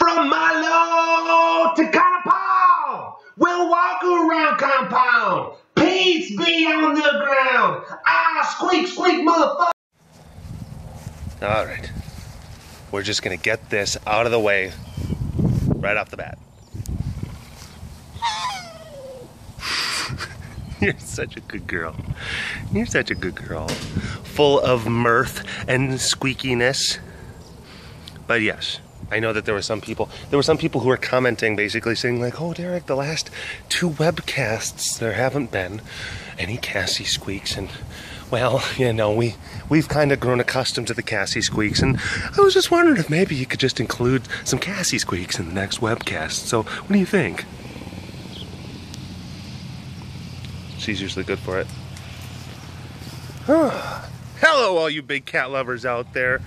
From Milo to compound, we'll walk around compound. Peace be on the ground. Ah, squeak, squeak, motherfucker. All right, we're just gonna get this out of the way right off the bat. You're such a good girl. You're such a good girl. Full of mirth and squeakiness. But yes, I know that there were some people who were commenting, basically saying like, oh Derek, the last 2 webcasts there haven't been any Cassie squeaks. And well, you know, we've kind of grown accustomed to the Cassie squeaks, and I was just wondering if maybe you could just include some Cassie squeaks in the next webcast. So what do you think? She's usually good for it. Hello all you big cat lovers out there.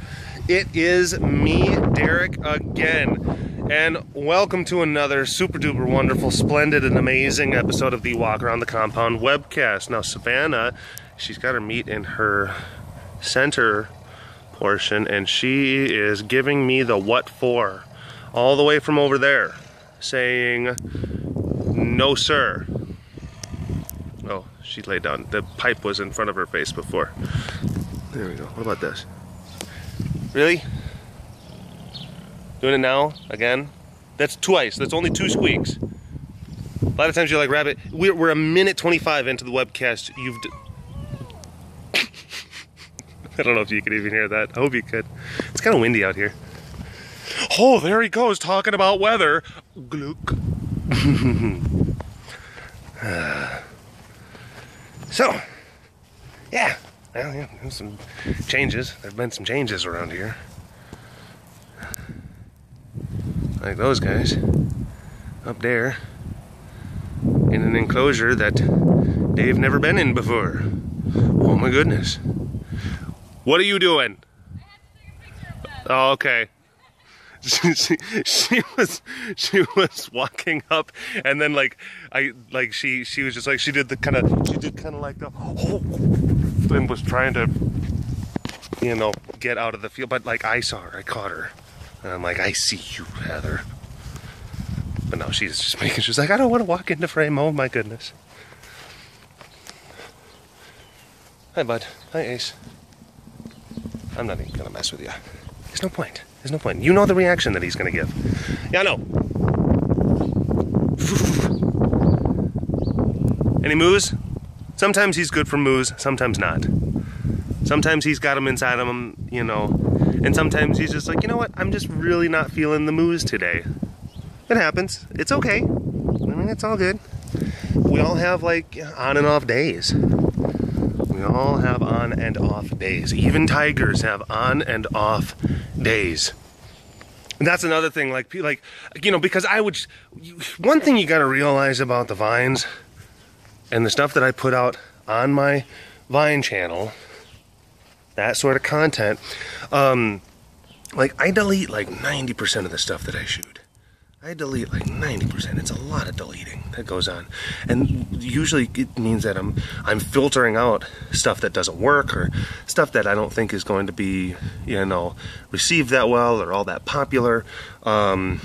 It is me, Derek, again, and welcome to another super duper wonderful, splendid, and amazing episode of the Walk Around the Compound webcast. Now Savannah, she's got her meat in her center portion, and she is giving me the what for, all the way from over there, saying, no sir. Oh, she laid down. The pipe was in front of her face before. There we go. What about this? Really? Doing it now? Again? That's twice. That's only 2 squeaks. A lot of times you're like, rabbit, we're a minute 25 into the webcast. I don't know if you could even hear that. I hope you could. It's kind of windy out here. Oh, there he goes talking about weather. Glook. So, yeah. Well, yeah, there's some changes. There have been some changes around here. Like those guys up there in an enclosure that they've never been in before. Oh my goodness. What are you doing? Oh, okay. She was walking up, and then she was just like, she did kind of like the and was trying to, you know, get out of the field, but like I saw her, I caught her, and I'm like, I see you, Heather. But no, she's just making, she's like, I don't want to walk into frame. Oh my goodness. Hi bud. Hi Ace. I'm not even gonna mess with you. There's no point. There's no point. You know the reaction that he's gonna give. Yeah, I know. Any moos? Sometimes he's good for moos, sometimes not. Sometimes he's got them inside of him, you know, and sometimes he's just like, you know what, I'm just really not feeling the moos today. It happens. It's okay. I mean, it's all good. We all have like on and off days. We all have on and off days. Even tigers have on and off days. And that's another thing, like you know, because one thing you got to realize about the vines and the stuff that I put out on my Vine channel, that sort of content, like I delete like 90% of the stuff that I shoot. I delete like 90%. It's a lot of deleting that goes on, and usually it means that I'm filtering out stuff that doesn't work, or stuff that I don't think is going to be, you know, received that well or all that popular. I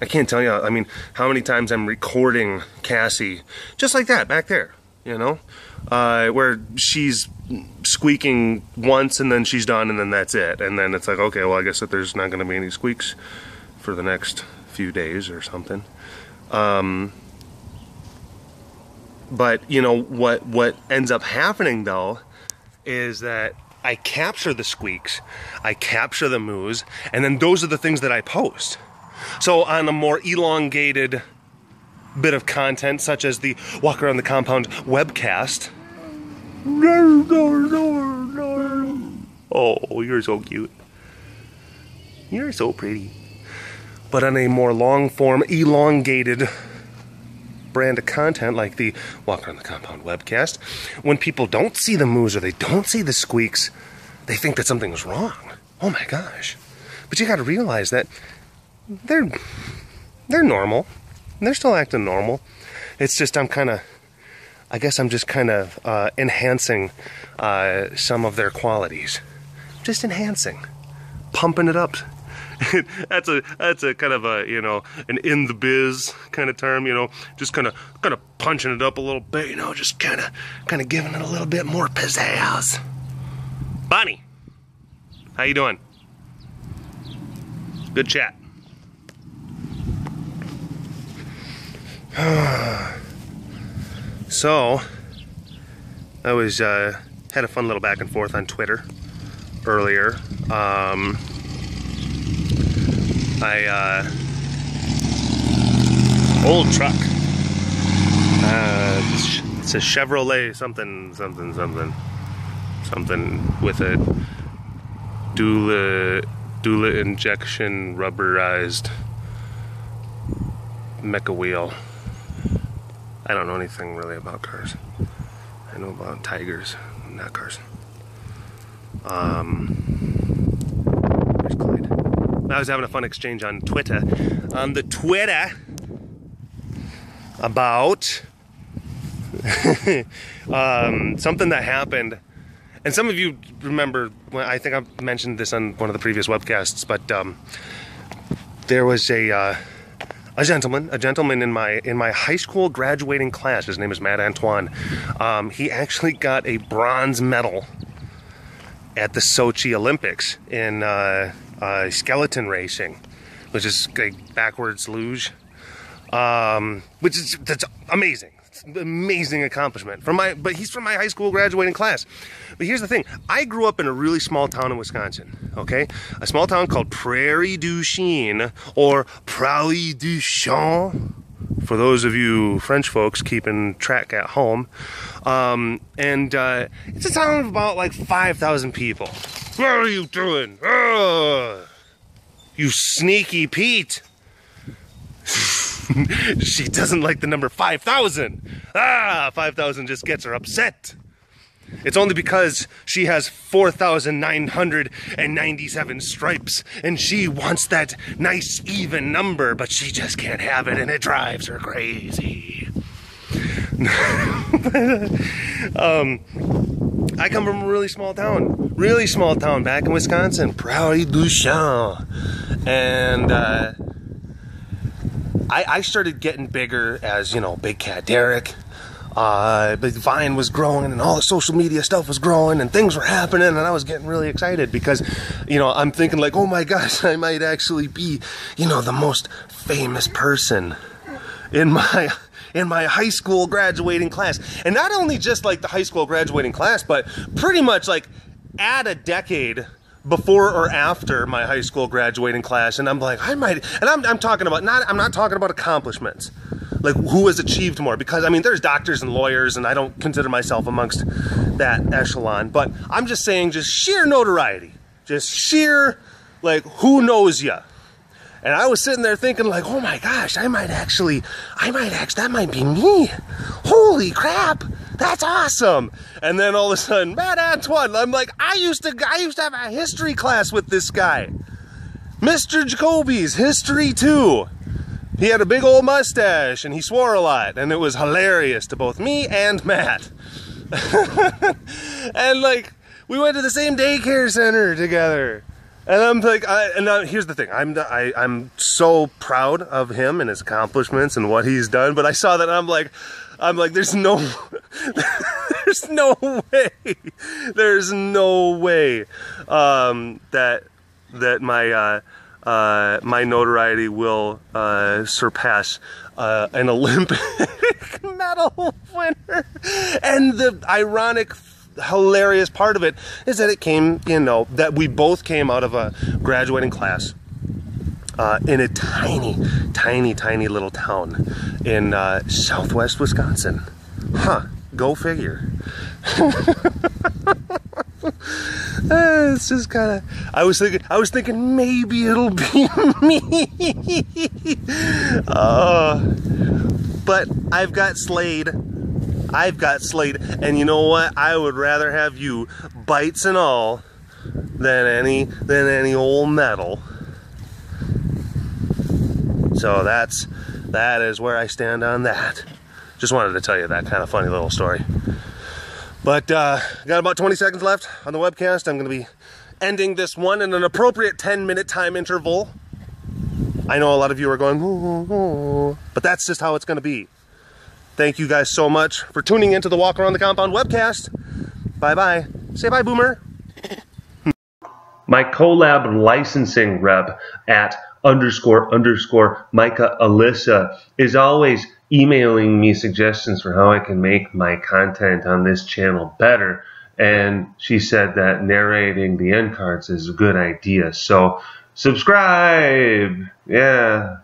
can't tell you, I mean, how many times I'm recording Cassie just like that back there, you know, where she's squeaking once and then she's done and then that's it, and then it's like, okay, well, I guess that there's not going to be any squeaks for the next few days or something. But you know what ends up happening though is that I capture the squeaks, I capture the moos, and then those are the things that I post. So on a more elongated bit of content, such as the Walk Around the Compound webcast. Oh, you're so cute. You're so pretty. But on a more long-form, elongated brand of content like the Walk Around the Compound webcast, when people don't see the moos or they don't see the squeaks, they think that something's wrong. Oh my gosh. But you gotta realize that they're normal. They're still acting normal. It's just I guess I'm just kind of enhancing some of their qualities. Just enhancing. Pumping it up that's a kind of a, you know, an in the biz kind of term, you know, just kind of punching it up a little bit, you know, just kind of giving it a little bit more pizzazz. Bonnie, how you doing? Good chat. So, I was had a fun little back and forth on Twitter earlier. Old truck. It's a Chevrolet something with a Dula injection rubberized mecha wheel. I don't know anything really about cars. I know about tigers, not cars. Where's Clyde? I was having a fun exchange on Twitter. On the Twitter about something that happened. And some of you remember, I think I mentioned this on one of the previous webcasts, but there was a gentleman in my high school graduating class. His name is Matt Antoine. He actually got a bronze medal at the Sochi Olympics in skeleton racing, which is like backwards luge, that's amazing. It's an amazing accomplishment but he's from my high school graduating class. But here's the thing, I grew up in a really small town in Wisconsin, okay? A small town called Prairie du Chien, or Prairie du Champ, for those of you French folks keeping track at home. It's a town of about like 5,000 people. What are you doing? You sneaky Pete. She doesn't like the number 5,000. 5,000 just gets her upset. It's only because she has 4,997 stripes and she wants that nice even number, but she just can't have it and it drives her crazy. I come from a really small town back in Wisconsin, Prairie du Chien. And I started getting bigger as, you know, BigCatDerek. But Vine was growing and all the social media stuff was growing and things were happening, and I was getting really excited because, you know, I'm thinking like, oh my gosh, I might actually be, you know, the most famous person in my high school graduating class. And not only just like the high school graduating class, but pretty much like add a decade before or after my high school graduating class. And I'm like, I might, and I'm talking about, I'm not talking about accomplishments. Like who has achieved more, because I mean there's doctors and lawyers and I don't consider myself amongst that echelon, but I'm just saying just sheer notoriety, just sheer like who knows ya. And I was sitting there thinking like, oh my gosh, that might be me. Holy crap, that's awesome. And then all of a sudden, Matt Antoine, I'm like, I used to have a history class with this guy. Mr. Jacoby's History 2. He had a big old mustache and he swore a lot, and it was hilarious to both me and Matt. And like, we went to the same daycare center together. And I'm like, here's the thing, I'm so proud of him and his accomplishments and what he's done, but I saw that and I'm like, there's no way that my notoriety will surpass an Olympic medal winner. And the ironic, hilarious part of it is that it came, you know, that we both came out of a graduating class in a tiny little town in southwest Wisconsin. Go figure. It's just kind of, I was thinking maybe it'll be me. But I've got slayed, and you know what? I would rather have you, bites and all, than any old medal. So that is where I stand on that. Just wanted to tell you that kind of funny little story. But got about 20 seconds left on the webcast. I'm going to be ending this one in an appropriate 10-minute time interval. I know a lot of you are going, oh, but that's just how it's going to be. Thank you guys so much for tuning into the Walk Around the Compound webcast. Bye-bye. Say bye, Boomer. My collab licensing rep at __ Micah Alyssa is always emailing me suggestions for how I can make my content on this channel better. And she said that narrating the end cards is a good idea. So subscribe. Yeah.